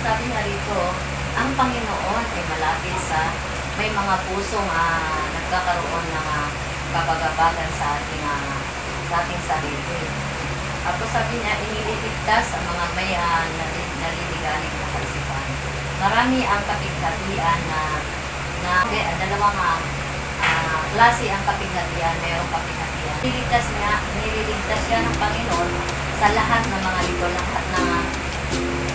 Sabi nga rito, ang Panginoon ay malapit sa may mga pusong nagkakaroon ng kabagabagan sa ating sarili. Tapos sabi niya, iniligtas ang mga may naliligalig na kalisipan. Marami ang kapighatian dalawang klase ang kapighatian, mayroong kapighatian. Nililigtas siya ng Panginoon sa lahat ng mga libro, lahat ng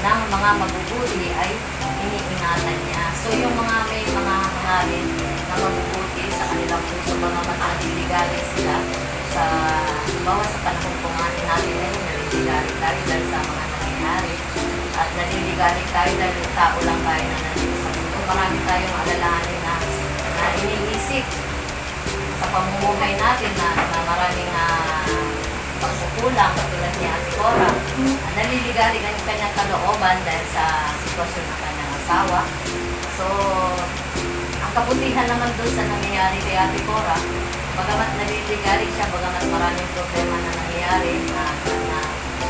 mga mabubuti ay iniingatan niya. So yung may mga hangarin na mabubuti sa kanilang puso, mga naliligalig sila sa bawa sa panahon po natin ngayon, naliligalig tayo dahil sa mga nangyayari at naliligalig tayo dahil tao lang tayo na nandito sa mundo. Marami tayong alalahanin na iniisip sa pamumuhay natin na maraming pagkukulang katulad ni Ate Cora. Naliligalig ang kanyang kalooban dahil sa sitwasyon ng kanyang asawa. So, ang kabutihan naman doon sa nangyayari kay Ate Cora, bagamat naliligalig siya, bagamat maraming problema na nangyayari na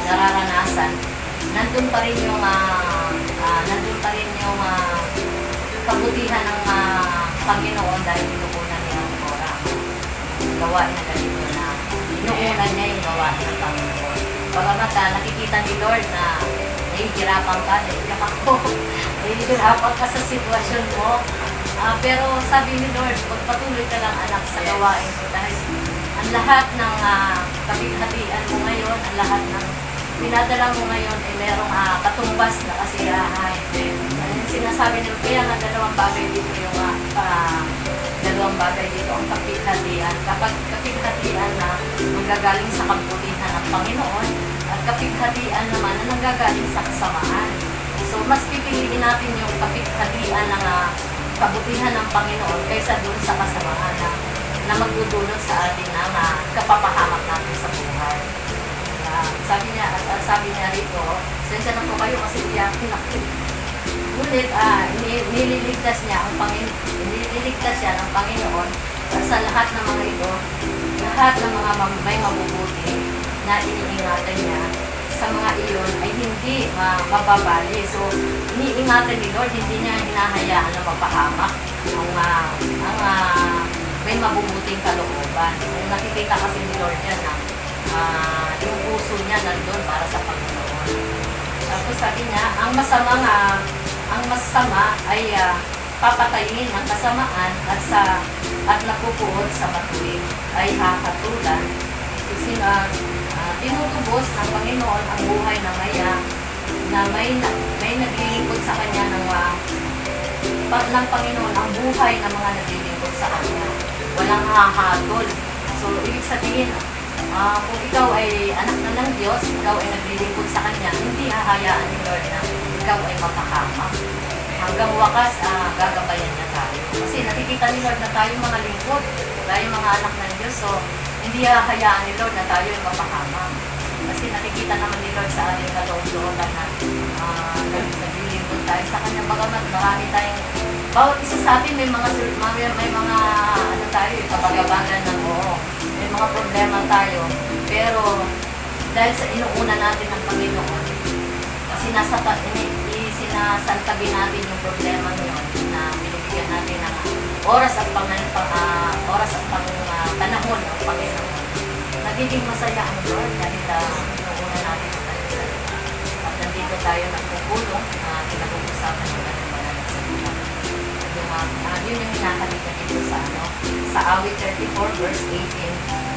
nararanasan, nandun pa rin yung kabutihan ng Panginoon dahil pinukunan niya ang Cora. Gawain na ganito na inuunan niya yung gawain ng Panginoon. Bagamat nakikita ni Lord na nahihirapan ka, nahihirapan ka sa sitwasyon mo. Pero sabi ni Lord, magpatuloy ka lang anak sa gawain ko dahil ang lahat ng kapighatian mo ngayon, ang lahat ng pinadala mo ngayon ay merong katumbas na kasiyahan. Sinasabi nila, kaya nga dalawang bagay dito ang kapighatian. Kapag kapighatian na manggagaling sa kabutihan ng Panginoon at kapighatian naman na nanggagaling sa kasamaan. So, mas pipiliin natin yung kapighatian ng kabutihan ng Panginoon kaysa doon sa kasamaan na magdudulot sa atin ng kapapahamak natin sa buhay. Sabi niya rito, sensya na po kayo kasi iyakin ako. Ngunit, nililigtas siya ng Panginoon sa lahat ng mga ito, lahat ng mga may mabubuti na iniingatan niya, sa mga iyon ay hindi mababali. So, iniingatan ni Lord, hindi niya hinahayaan na mapahamak ang may mabubuting kalooban. Kung nakikita kasi ni Lord yan na yung puso niya nandun para sa Panginoon. Tapos sabi niya, ang masama ay papatayin ang kasamaan at napupuot sa matuwid ay hakatulan. Tinutubos ng Panginoon ang buhay ng maya na may naglilingkod sa kanya ng Panginoon ang buhay ng mga naglilingkod sa kanya. Walang hahatol. So, ibig sabihin, kung ikaw ay anak na ng Diyos, ikaw ay naglilingkod sa Kanya, hindi hahayaan ni Lord na ikaw ay mapahamak. hanggang wakas, gagabayan niya tayo. Kasi nakikita ni Lord na tayo mga lingkod, tayo mga anak ng Diyos, so hindi hayaan ni Lord na tayo ay mapahamak. Kasi nakikita naman ni Lord sa ating kaloob-looban na naglilingkod tayo sa Kanya. Bagamat marami tayong, bawat isa sa atin may mga ano tayo, kabagabagan ng may mga problema tayo. Pero dahil sa inuuna natin ng Panginoon, sinasantabi natin yung problema ngayon na binibigyan natin ng oras at panahon ng Panginoon. Nagiging masaya ang Lord dahil inuuna natin ang Kanya. At nandito tayo nagpupulong na pinag-uusapan yung kanyang pananasalita. Yun yung hinahalika dito sa awit 34 verse 18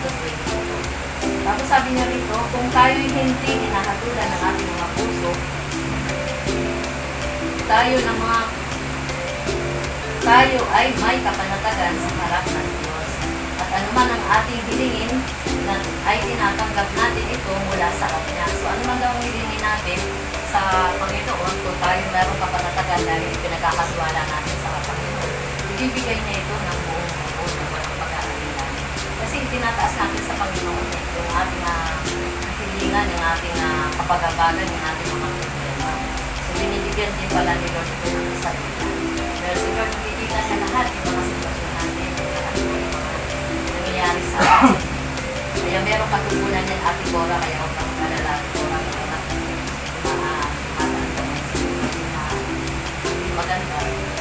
to 22. Tapos sabi niya rito, kung tayo'y hindi hinahatulan ng ating mga puso, tayo ay may kapanatagan sa harap ng Diyos. At anuman ang ating hilingin, ay tinatanggap natin ito mula sa Kanya. So anuman daw ang hilingin natin sa Panginoon, kung tayo meron kapanatagan dahil pinagkakatiwala natin sa Panginoon, ibibigay niya ito ng buong pag-aalilan. Kasi itinataas natin sa Panginoon yung ating hilingan, yung ating kapagabagan, yung ating mga problema. So binibigyan din pala ni Lord ito ng salita. Pero si Lord nakikita niya lahat yung mga sitwasyon natin, yung mga nangyayari sa atin. Kaya merong katugunan yan, Ate Cora, kaya huwag kang alala, Ate Cora, hindi maganda.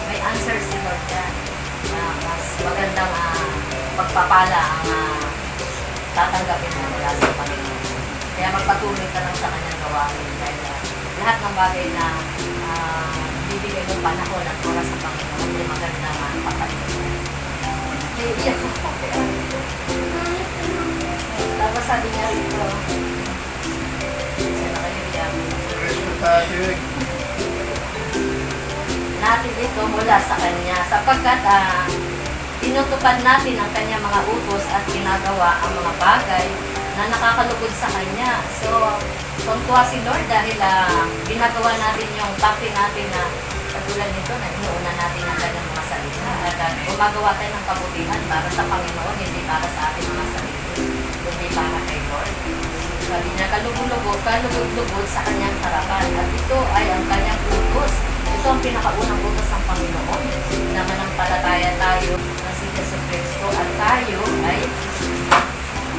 May answer si Lord yan. Mas magandang pagpapala ang tatanggapin mo mula sa Panginoon. Kaya magpatuloy ka lang sa kanyang gawain dahil lahat ng bagay na bibigay mong panahon at oras sa Panginoon ay magandang papalit. Iiyak ko. Tapos sabi niya rito, siya na kayo iyak. Natin ito mula sa Kanya sapagkat tinutupad natin ang Kanya mga utos at ginagawa ang mga bagay na nakakalugod sa Kanya. So, tuntua si Lord dahil ginagawa natin yung parte natin na katulad nito na inuuna natin ang Kanyang mga salita. At gumagawa tayo ng kabutihan para sa Panginoon, hindi para sa ating mga sarili, kundi para kay Lord. Sabi niya, kalugod-lugod sa Kanyang harapan. At ito ay ang Kanyang utos. Ito ang pinakaunang utos ng Panginoon. Namanampalataya tayo na si Jesus Cristo at tayo ay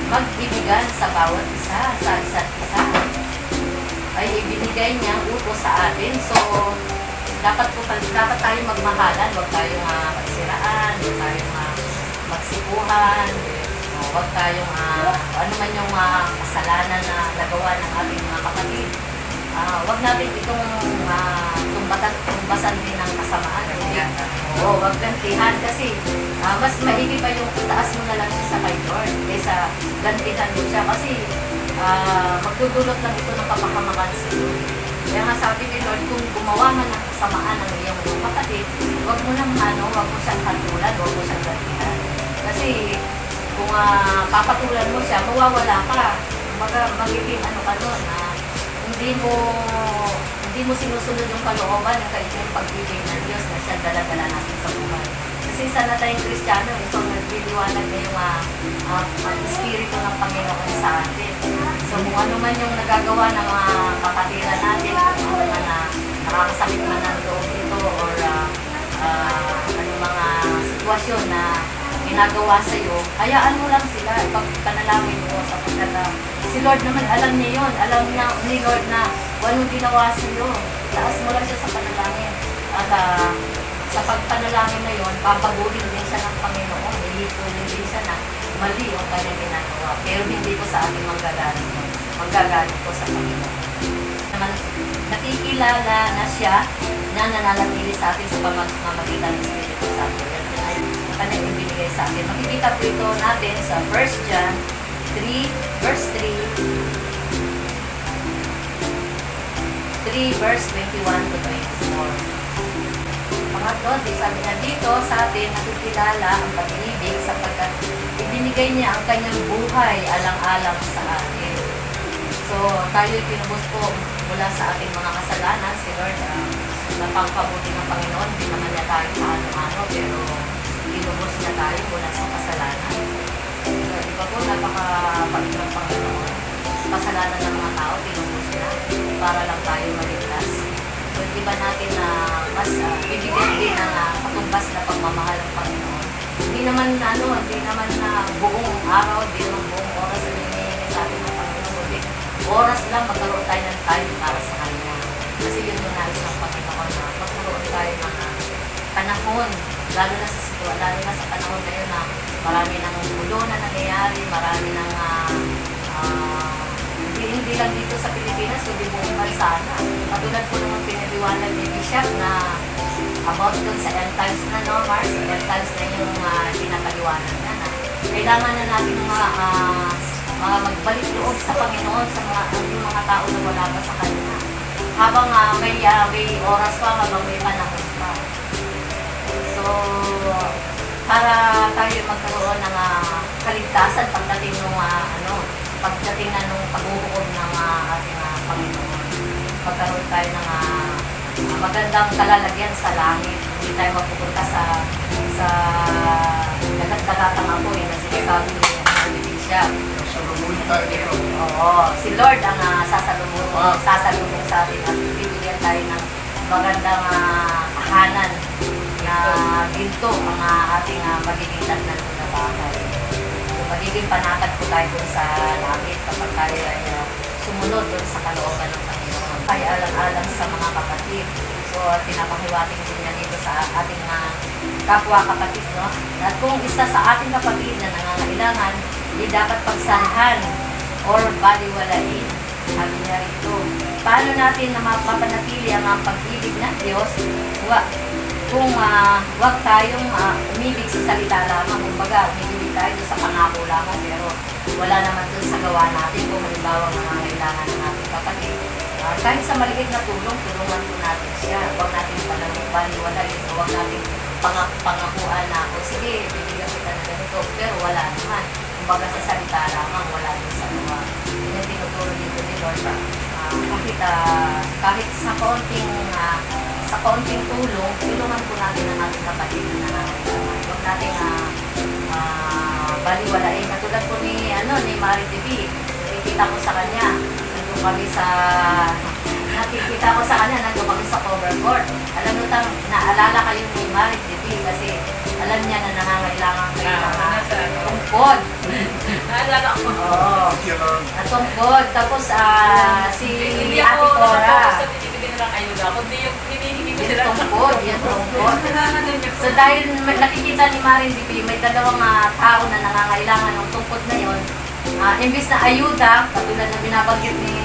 mag-ibigan sa bawat isa, sa isa't isa. Ay ibinigay niyang utos sa atin. So, dapat tayo magmahalan, huwag tayong magsiraan, huwag tayong magsipuhan, huwag tayong ano man yung kasalanan na nagawa ng ating mga kapatid. Huwag natin itong tumbasan din ng kasamaan. Oo, huwag gantihan kasi mas maigi pa yung itaas mo na lang siya sa kay Lord kaysa gantihan mo siya kasi magdudulot lang ito ng kapahamakan sa iyo. Kaya nga sabi ni Lord, kung gumawa man ng kasamaan ng iyong kapatid, huwag mo siyang patulan, huwag mo siyang gantihan. Kasi kung papatulan mo siya, mawawala ka. Magiging ka nun, hindi mo sinusunod yung kalooban ng kaibig pagbibig ng Diyos na siya dala-dala natin sa buhay. Kasi isa na tayong Kristiyano, ito nagliliwanag na yung Espiritu ng Panginoon sa atin. So kung ano man yung nagagawa ng mga kapatiran natin, kung ano man nakakasakit man ng loob ito or anong mga sitwasyon na ginagawa sa iyo, hayaan mo lang sila, ipagpanalangin mo sapagkat si Lord naman alam niya yun. Alam niya ni Lord na walang ginawa sa iyo. Taas mo lang siya sa panalangin. At sa pagpanalangin na yun, papaguhin din siya ng Panginoon. Ilipulin din siya na mali yung kanyang ginagawa. Pero hindi ko sa ating manggagaling mo. Manggagaling ko sa Panginoon. Naman, nakikilala na siya na nananatili sa atin sa pamamagitan ng Espiritu Santo. Yan ay kanyang ibinigay sa atin. Makikita po ito natin sa 1 John 3 verse 3 verse 21 to 24. Pangatlo, sabi niya dito sa atin, nakikilala ang pag-ibig sapagkat ibinigay niya ang kanyang buhay alang-alang sa atin. So, tayo'y pinubos po mula sa ating mga kasalanan. Si Lord, napangkabuti ng Panginoon, hindi naman niya tayo sa ano-ano, pero linubos niya tayo mula sa kasalanan. So, di ba po, napakabait ng Panginoon. Kasalanan ng mga tao, linubos niya para lang tayo maligtas. So, di ba natin na mas bibigyan din ng katumbas na pagmamahal ng Panginoon. Hindi naman na buong araw, hindi naman buong oras na hinihingi sa atin ng Panginoon. Hindi, oras lang magkaroon tayo ng time para sa Kanya. Kasi yun yung nais ng Panginoon na magkaroon tayo ng panahon, lalo na sa panahon ngayon na marami ng gulo na nangyayari, marami ng hindi lang dito sa Pilipinas, kundi buong bansa na. Katulad po naman pinaliwanag ni Bishop na about dun sa end times na, no, Mars? End times na yung pinapaliwanag na. Kailangan na natin mga magbalik loob sa Panginoon, sa yung mga tao na wala pa sa Kanya. Habang may oras pa, habang may panahon pa. So, para tayo magkaroon ng kaligtasan pagdating na nung paghuhukom ng ating Panginoon. Magkaroon tayo ng magandang kalalagyan sa langit. Hindi tayo mapupunta sa dagat-dagatang apoy na sinasabi ni Bishop. Salubungin tayo dito. Oo, si Lord ang sasalubong sa atin at bibigyan tayo ng magandang tahanan na ginto ang ating magiging tagnan na bahay. So, magiging panatag po tayo dun sa langit kapag tayo ay sumunod dun sa kalooban ng Panginoon. Tayo alam-alam sa mga kapatid. So, pinapahiwating din niya dito sa ating kapwa kapatid, no? At kung isa sa ating kapatid na nangangailangan, hindi dapat pagsahan or baliwalain. Sabi niya rito, paano natin na mapapanatili ang pag-ibig ng Diyos? Kung wag tayong umibig sa salita lamang, kumbaga umibig tayo sa pangako lamang, pero wala naman dun sa gawa natin kung halimbawa nangangailangan ng ating kapatid. Kahit sa maliit na tulungan po natin siya. Huwag natin baliwalain, huwag natin pangakuan na ako, sige, bibigyan kita na ganito, pero wala naman. Kumbaga sa salita lamang, wala din sa gawa. Yun yung tinuturo dito ni Lord. Kahit sa kaunting tulungan po natin ang ating kapatid na nangangailangan. Huwag natin baliwalain. Katulad po ni Mari TV, nakikita ko sa kanya, nandun kami sa cover court. Alam mo naalala kayo ni Mari TV kasi alam niya na nangangailangan kayo ng tungkod. Naalala ko. Oo. Tungkod. Tapos si Ate Cora. Lang ayuda ako, hindi yung hinihingi ko sila. Yung tungkod. So dahil nakikita ni Marin DP, may dalawang tao na nangangailangan ng tungkod na yon. Imbis na ayuda, katulad na binabanggit ni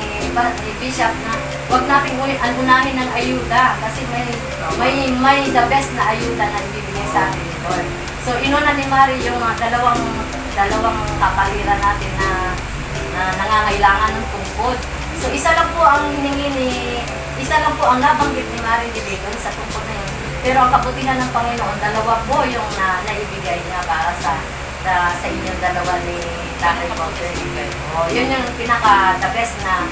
Bishop na huwag natin unahin ng ayuda kasi may the best na ayuda na ibibigay sa atin ni Lord. So inuna ni Mari yung dalawang kapaliran natin na nangangailangan ng tungkod. So isa lang po ang nabanggit ni Mari Dibidon sa tungkol na yun. Pero ang kabutihan ng Panginoon, dalawa po yung naibigay niya para sa inyong dalawa ni Tatay Walter. Yun yung pinaka-the best na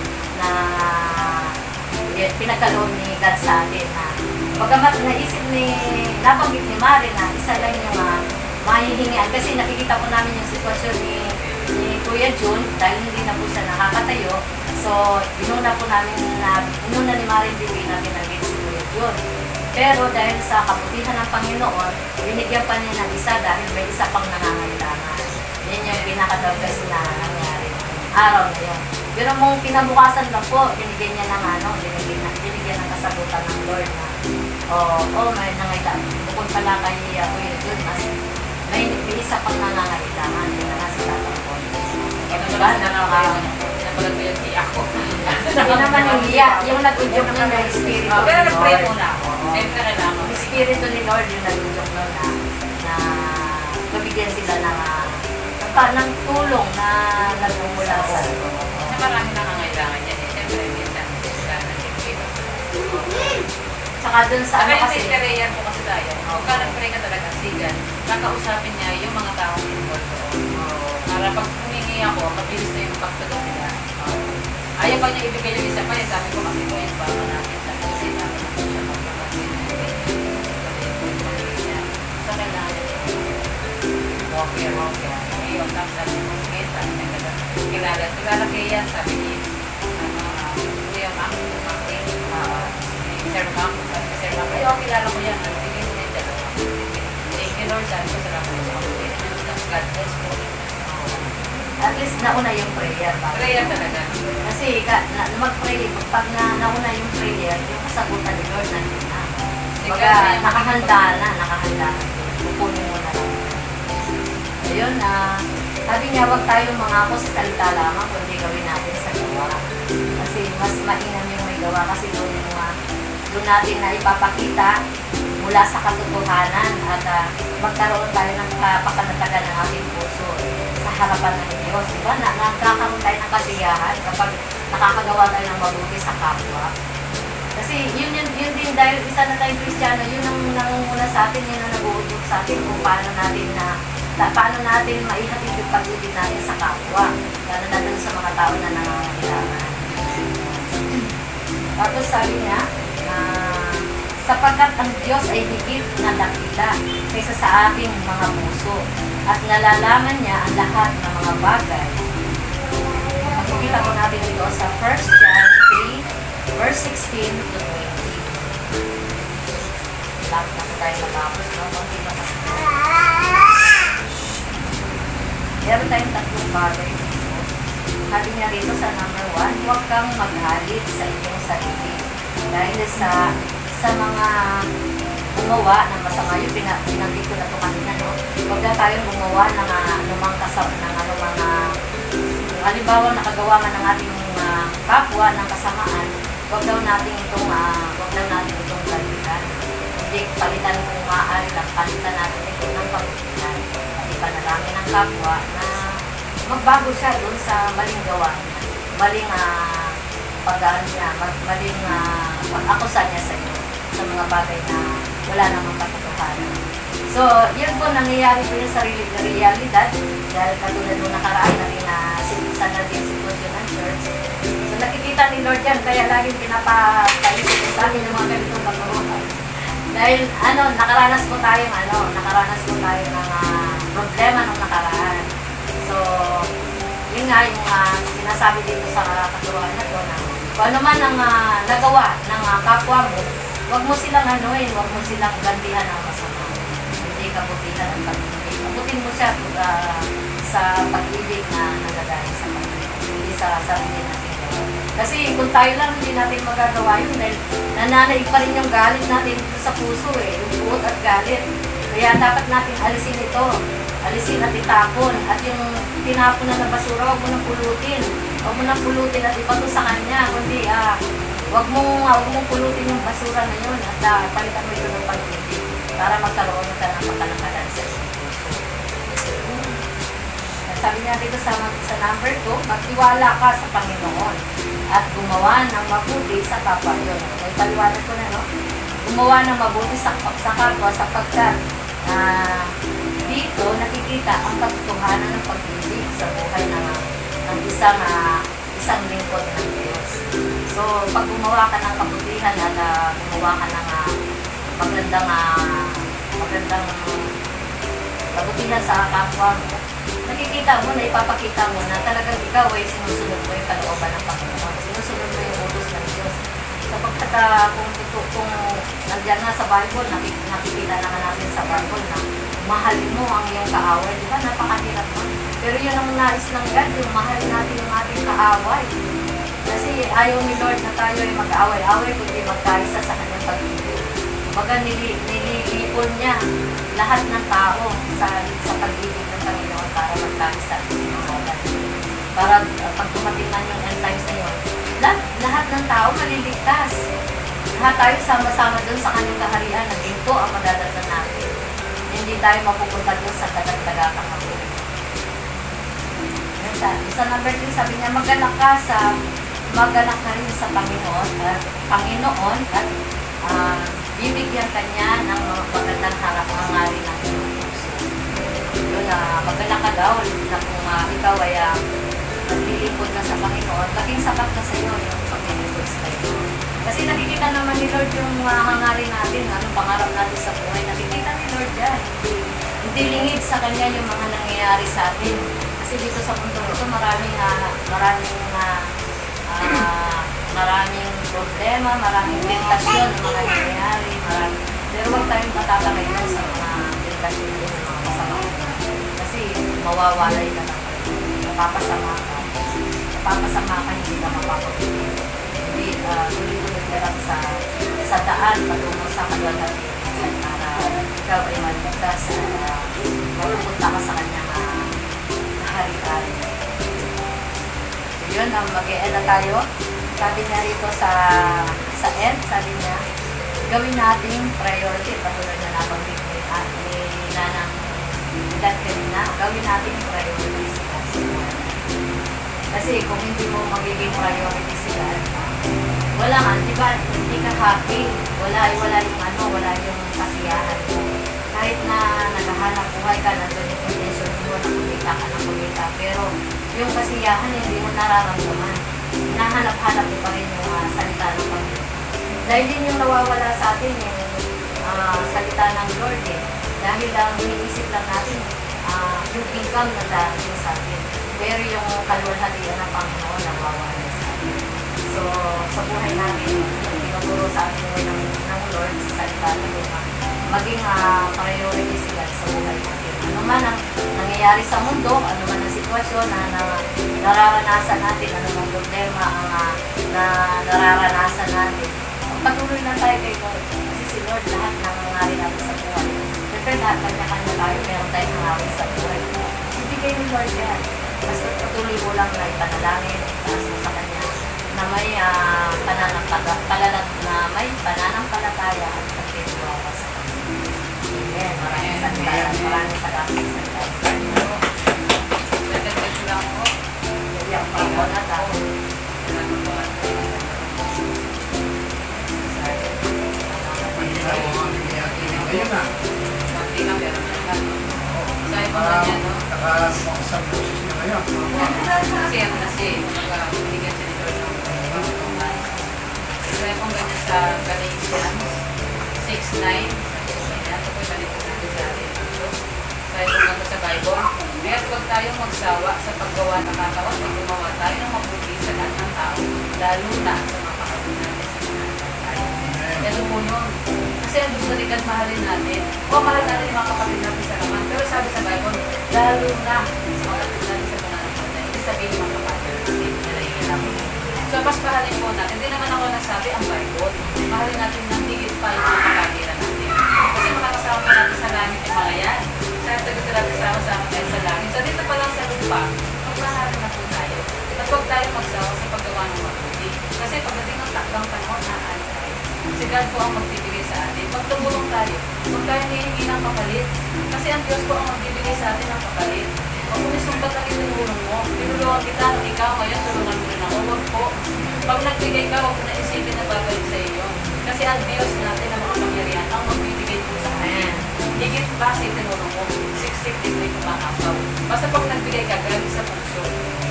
pinagkaloob ni God sa atin. Pagkamat nabanggit ni Mari na isa lang yung mahihingian. Kasi nakikita po namin yung sitwasyon ni Kuya Jun dahil hindi na po siya nakakatayo. So, inuna ni Marin Divi na binanggit si Kuya Jun. Pero dahil sa kabutihan ng Panginoon, binigyan pa niya ng isa dahil may isa pang nangangailangan. Yan yung pinaka-the best na nangyari araw na yun. Pero mong kinabukasan lang po, binigyan niya ng binigyan ng kasagutan ng Lord na may nangailangan. Bukod pala kay Kuya Jun, may isa pang nangangailangan. Yun na nga si Tatang po. Diba? Pinapalag ko yung tiyak ko. Hindi naman yung hiya. Yung nag-udyok nun na Espiritu ni Lord. Pero nag-pray muna ako. Siyempre kailangan ko. Espiritu ni Lord yung nag-udyok nun na mabigyan sila ng tulong na nagmumula sa Kasi marami nangangailangan yan eh. Siyempre, minsan sila nag-pray. Saka dun sa Kaya kasi sa area po kasi tayo. Kung nag-pray ka talaga, sigan, kakausapin niya yung mga taong involved doon. Para pag humingi ako, mabilis na yung pagtugon nila. Ayaw pa niya ibigay yung isa pa, sabi ko kasi po yung baka natin. Sabi ko siya, okay. Ngayon, tapos sabi ko, sige, sabi niya gano'n. Kilala kayo yan, sabi niya, Kuya Mac, si Sir Mac, sabi ni Sir Mac, ay, kilala ko yan, bigyan mo na yung dalawa. Thank you, Lord, sabi ko, salamat po sa kapatid. God bless po. At least nauna yung prayer. Prayer talaga. Kasi mag-pray, pag nauna yung prayer, yung kasagutan ni Lord nandun na. Baga, nakahanda na. Pupunin mo na lang. Ayun, sabi niya, huwag tayong mangako sa salita lamang, kundi gawin natin sa gawa. Kasi mas mainam yung may gawa kasi doon natin na ipapakita mula sa katotohanan at magkaroon tayo ng pakanatagan ng ating puso sa harapan ng Diyos. Diba? Nagkakaroon tayo ng kasiyahan kapag nakakagawa tayo ng mabuti sa kapwa. Kasi yun din dahil isa na tayong Kristiyano, yun ang nangunguna sa atin, yun ang nag-uutot sa atin kung paano natin maihatid yung pag-ibig natin sa kapwa. Lalo na dun sa mga tao na nangangailangan. Tapos sabi niya, sapagkat ang Diyos ay higit na dakila kaysa sa ating mga puso at nalalaman niya ang lahat ng mga bagay. Makikita ko natin ito sa 1 John 3, verse 16 to 20. Lapit na po tayo matapos, no? Kunti na kasi. Meron tayong tatlong bagay dito. Sabi niya rito sa number 1, huwag kang maghalit sa iyong sarili. Dahil sa mga gumawa ng masama, yung pinanggit ko na ito kanina, no? Huwag na tayong gumawa ng anumang halimbawa nakagawa nga ng ating kapwa ng kasamaan, huwag daw natin itong galitan. Hindi palitan kung maaari lang, palitan natin ito ng pagkutihan. Hindi pa nalangin ng kapwa na magbago siya doon sa maling gawa niya, maling pagdaan niya, maling akusa niya sa iyo sa mga bagay na wala namang katotohanan. So, yun po nangyayari po yung sarili ng realidad dahil katulad nung nakaraan natin na standard yung sitwasyon ng church. So, nakikita ni Lord yan, kaya laging pinapaisip ko sa akin yung mga ganitong katuruan. Dahil, nakaranas po tayo ng problema nung nakaraan. So, yun nga yung sinasabi dito sa katuruan na to na kung ano man ang nagawa ng kapwa mo, huwag mo silang huwag mo silang gantihan ng masama. Hindi kabutihan ang pag-ibig. Kabutin mo siya sa pag-ibig na nagagaling sa Panginoon, hindi sa sarili natin. Kasi kung tayo lang hindi natin magagawa yun dahil nananaig pa rin yung galit natin sa puso yung puot at galit. Kaya dapat natin alisin ito. Alisin at itapon. At yung tinapon na basura, huwag mo nang pulutin. Huwag mo nang pulutin at ipato sa kanya. Kundi, huwag mong pulutin yung basura na yun at palitan mo ito ng pag-ibig para magkaroon ka ng pagkalakalan sa iyong puso. Sabi niya dito sa number 2, magtiwala ka sa Panginoon at gumawa ng mabuti sa kapwa. Yun, may paliwanag ko na, no? Gumawa ng mabuti sa kapwa sapagkat dito nakikita ang katotohanan ng pag-ibig sa buhay ng isang lingkod ng Diyos. So, pag gumawa ka ng kabutihan at gumawa ka ng magandang kabutihan sa kapwa mo, nakikita mo na ipapakita mo na talagang ikaw ay sinusunod mo yung kalooban ng Panginoon. Sinusunod mo yung utos ng Diyos. Sapagkat kung nandiyan nga sa Bible, nakikita naman natin sa Bible na mahalin mo ang iyong kaaway. Di ba? Napakahirap mo. Pero yun ang nais ng God, yung mahalin natin yung ating kaaway. Kasi ayaw ni Lord na tayo ay mag-away-away, kundi magkaisa sa kanyang pag-ibig. Baga nililipon niya lahat ng tao sa pag-ibig ng Panginoon para magkaisa sa Panginoon. Para pag dumating na yung end times na yun, lahat ng tao maliligtas. Lahat tayo sama-sama doon sa kanyang kaharian na ginto ang madadagdag natin. Hindi tayo mapupunta doon sa kadagdagatang mabuhay. Sa number 3, sabi niya, maganak ka rin sa Panginoon at bibigyan ka niya ng mga magandang hangarin ng iyong puso. Yun, maganak ka daw na kung ikaw ay naglilingkod na sa Panginoon, laging sapat na sa iyo yung paglilingkod sa Panginoon. Kasi nakikita naman ni Lord yung hangarin natin, anong pangarap natin sa buhay. Nakikita ni Lord yan. Hindi lingid sa Kanya yung mga nangyayari sa atin. Kasi dito sa mundo ito, maraming problema, maraming tentasyon ng mga nangyayari, pero huwag tayong matatakay doon sa mga tentasyon din ng mga masama. Kasi mawawalay ka na kayo. Napapasama ka, hindi ka mapapagpili. Hindi, tuloy-tuloy ka lang sa daan patungo sa kalwalhatian para ikaw ay maligtas at mapupunta ka sa kanyang kaharian. So yun, mag-e-end na tayo. Sabi niya rito sa end, sabi niya, gawin nating priority, patulad na nabanggit ni Nanang Dad kanina, gawin nating priority si God. Kasi kung hindi mo magiging priority si God, wala nga, di ba, hindi ka happy, wala yung kasiyahan mo. Kahit na naghahanap buhay ka, nandun yung intention mo, kumita ka ng kumita, pero yung kasiyahan hindi mo nararamdaman. Hinahanap-hanap mo pa rin yung salita ng Panginoon. Dahil din yung nawawala sa atin yung salita ng Lord eh. Dahil lang iniisip lang natin yung income na darating sa atin. Pero yung kalwalhatian ng Panginoon nawawala sa atin. So, sa buhay natin, yung tinuturo sa atin ng Lord sa salita ng Lord, maging priority sila sa buhay natin. Ano man ang nangyayari sa mundo, ano man ang sitwasyon na nararanasan natin, ano man problema na nararanasan natin, patuloy lang tayo kay Lord. Kasi si Lord lahat nangyayari natin sa buhay. Siyempre lahat kanya-kanya tayo, meron tayong nangyayari sa buhay. Ibigay ni Lord yan. Basta patuloy mo lang na ipanalangin, itaas mo sa Kanya, na may pananampalataya at pagtitiwala sa Kanya. Amen. Maraming salamat. Maraming salamat. Nagdagdag ko lang po. Iyak pa ako na tao. Ayun na. Konti lang pero malakas. Sabi ko na niya, no? Naka-isang boses niya ngayon. Kasi ano kasi, binigyan siya ni Lord ng pagkakuman. Sabi ko ganyan sa Galatians 6:9. Ayan, ito po ganito natin sa atin. Sabi ko ganito sa Bible. Ngayon huwag tayong magsawa sa paggawa ng katawan o gumawa tayo ng mabuti sa lahat ng tao, lalo na sa mga kapatid natin sa mga tayo. Ito po yun. Kasi ang gusto ni God mahalin natin. O mahal natin yung mga kapatid natin sa laman. Pero sabi sa Bible, lalo na sa mga kapatid natin sa mga natin. Hindi sabihin yung mga kapatid natin. Nalahihirap. So, mas mahalin po natin. Hindi naman ako nagsabi ang Bible. Mahalin natin ng higit pa yung mga kapatiran natin. Kasi makakasama pa natin sa langit yung mga yan. Sabi ko sila kasama tayo sa langit. So, dito pa lang sa lupa, magmahalin na po tayo. At huwag tayo magsawa sa paggawa ng mabuti. Kasi pagdating ng takdang panahon, naaali tayo. Si God po ang magbibigay sa atin. Magtumulong tayo. Huwag tayo hihingi ng kapalit. Kasi ang Diyos po ang magbibigay sa atin ng kapalit. Huwag mo isumpat ang itinulong mo. Tinulungan kita, ikaw ngayon, tulungan mo rin ako. Huwag po. Pag nagbigay ka, huwag mo na isipin na babalik sa iyo. Kasi ang Diyos natin na makapangyarihan ang magbibigay po sa atin. Higit pa sa itinulong mo. 650 mo yung kumakapaw. Basta pag nagbigay ka, galing sa puso.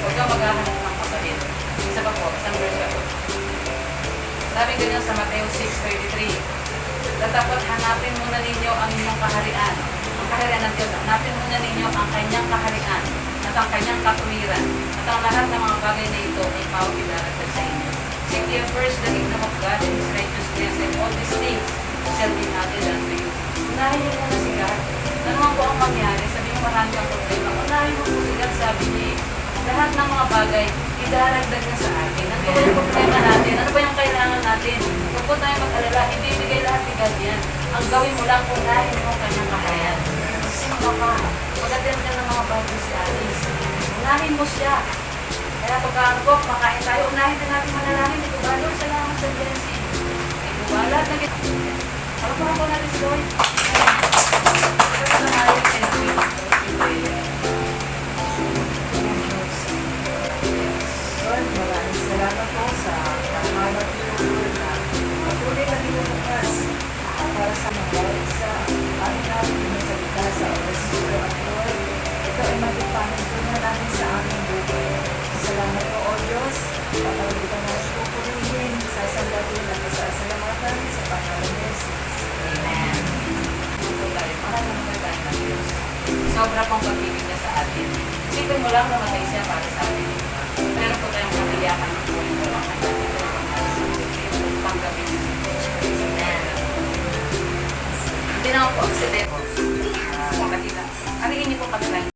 Huwag kang maghahanap ng kapalit. Isa pa po, isang verse ako. Sabi ganyan sa Mateo 6:33. Tatapat hanapin muna ninyo ang inyong kaharian. Ang kaharian ng Diyos. Hanapin muna ninyo ang kanyang kaharian at ang kanyang katuwiran. At ang lahat ng mga bagay na ito ay maukilaragdag sa inyo. Seek ye first the kingdom of God and His righteousness, and all these things shall be added unto you. Unahin niyo muna si God. Ano man po ang mangyari? Sabi mo marami kang problema. Unahin mo po si God, sabi niya eh. Lahat ng mga bagay, idaragdag na sa atin. Ano ba yung problema natin? Ano ba yung kailangan natin? Huwag po tayo mag-alala, hindi bigay lahat ni God yan. Ang gawin mo lang, unahin mo ang kanyang kaharian. Sino ka? Mag-attend ka ng mga bagay si Alice. Unahin mo siya. Kaya pagka po, makain tayo, unahin na natin manalangin. Ito ba, Lord? Salamat sa blessing. Ito ba, lahat na kita. Alam po natin si Lord. Ito na tayo, Lord, maraming salamat po sa pangalat niyo, Lord, na patuloy na binubukas para sa mga sa ating natin salita sa oras ito. At Lord, ito ay magpapanin po na natin sa aming buhay. Salamat po, O Diyos. Patuloy ka na po purihin sa sandatin at sa salamatan sa pangalan ni Jesus. Amen. Sobra pong pag-ibig niya sa atin. Isipin mo lang namatay siya para sa atin. Meron po tayong katiyakan ng buhay mo lang. Tanggapin niyo. Amen. Hindi naman po accident. Kanina. Kanina niyo po kami lang